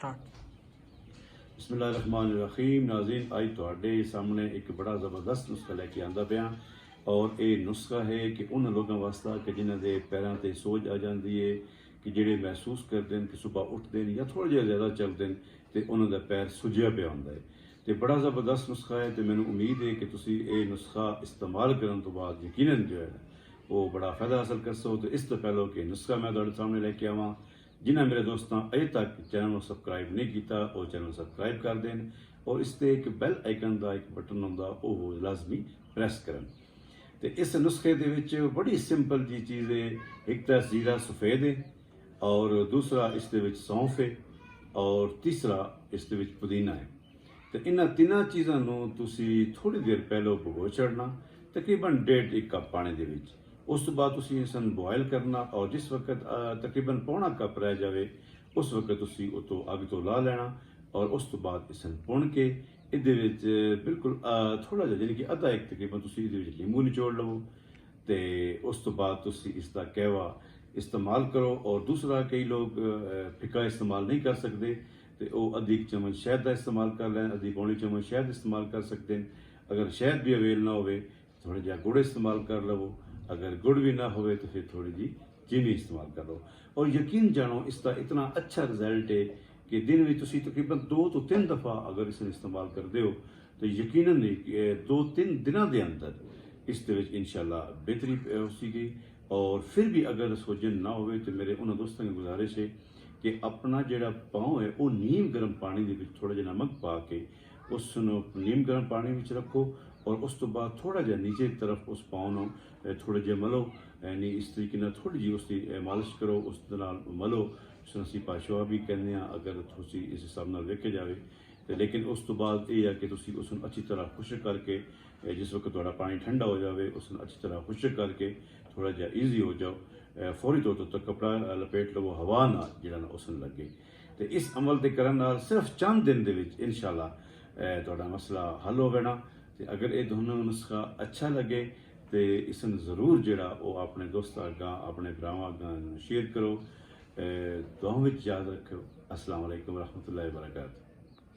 बिस्मिल्लाहिर्रहमानिर्रहीम। नाज़रीन, आज तुहाडे सामने एक बड़ा ज़बरदस्त नुस्खा लैके आंदा पिया और ये नुस्खा है कि उन लोगों वास्ता कि जिन्हां दे पैरां ते सोज आ जाती है, कि जिहड़े महसूस करते हैं कि सुबह उठते हैं या थोड़ा जिहा ज़्यादा चलते हैं तो उन्हों दा पैर सुज्जिया पिया हुंदा है। तो बड़ा ज़बरदस्त नुस्खा है। तो मैनूं उम्मीद है कि तुसीं ये नुस्खा इस्तेमाल करन तो बाद यकीनन जो है वो बड़ा फ़ायदा हासिल कर सो। तो इस तो पहले कि नुस्खा मैं तुहाडे सामने लैके आवां, जिन्हें मेरे दोस्तों अजे तक चैनल को सबसक्राइब नहीं किया वो चैनल सबसक्राइब कर दें और इस पर एक बैल आइकन का एक बटन होंदा वो लाजमी प्रेस करन। तो इस नुस्खे दे विच बड़ी सिंपल जी चीज़ है। एक तो जीरा सफ़ेद है और दूसरा इस दे विच सौंफ है और तीसरा इस दे विच पुदीना है। तो इन्हां तिन्हां चीज़ों को तुसीं थोड़ी देर पहले भगो छड़ना, तकरीबन 1.5 कप पानी दे विच। उस तो बाद तुसीं इसनूं बॉयल करना और जिस वक्त तकरीबन पौना कप रह जाए उस वक्त तुसीं उतो अग तो ला लेना और उस तो बाद इसनूं भुन के इहदे विच बिल्कुल थोड़ा जिहा यानी कि अद्धा एक तकरीबन तुसीं इहदे विच लींबू निचोड़ लवो। तो उस तो बाद तुसीं इसका कहवा इस्तेमाल करो। और दूसरा कई लोग फिक्का इस्तेमाल नहीं कर सकते तो वो अद्धी चम्मच शहद का इस्तेमाल कर लें, अद्धी पौनी चम्मच शहद इस्तेमाल कर सकते हैं। अगर शहद भी अवेल ना हो थोड़ा जिहा गुड़ इस्तेमाल कर लवो, अगर गुड़ भी ना हो तो फिर थोड़ी जी चीनी इस्तेमाल कर लो। और यकीन जानो इसका इतना अच्छा रिजल्ट है कि दिन में तुसीं तकरीबन 2 तो 3 दफ़ा अगर इसे इस्तेमाल करते हो तो यकीनन 2-3 दिनों के अंदर इस इंशाल्लाह बेहतरी होगी। और फिर भी अगर सोजन ना हो तो मेरे उन्होंने दोस्तों की गुजारिश है कि अपना जोड़ा पाँव है वो नीम गर्म पानी के थोड़ा जहा नमक पा के उस नीम गर्म पानी में रखो और उस तो बाद थोड़ा जहा नीचे की तरफ उस पाँव थोड़े जे मलो, यानी इस तरीके थोड़ी जी उसकी मालिश करो, उस मलो जिसनों असीं पाशवा भी कहने अगर तुसीं इस हिसाब नाल वेखे जाए तो। लेकिन उस तो बाद यह है कि तुसीं उसनूं अच्छी तरह खुश्क करके जिस वक्त तुहाडा पानी ठंडा हो जाए उसनूं अच्छी तरह खुश्क करके थोड़ा जहा ईजी हो जाओ, फौरी तौर पर कपड़ा लपेट लवो, हवा ना जिहड़ा ना उसनूं लगे। तो इस अमल के करन नाल सिर्फ चंद दिन दे विच इंशाल्लाह तुहाडा मसला हल हो जाना। तो अगर ये दोनों नुस्खा अच्छा लगे तो इसनूं जरूर जिहड़ा वो अपने दोस्तां अग्गां अपने भरावां अग्गां शेयर करो। दुआओं विच याद रखो। अस्सलाम वालेकुम रहमतुल्लाहि व बरकातहू।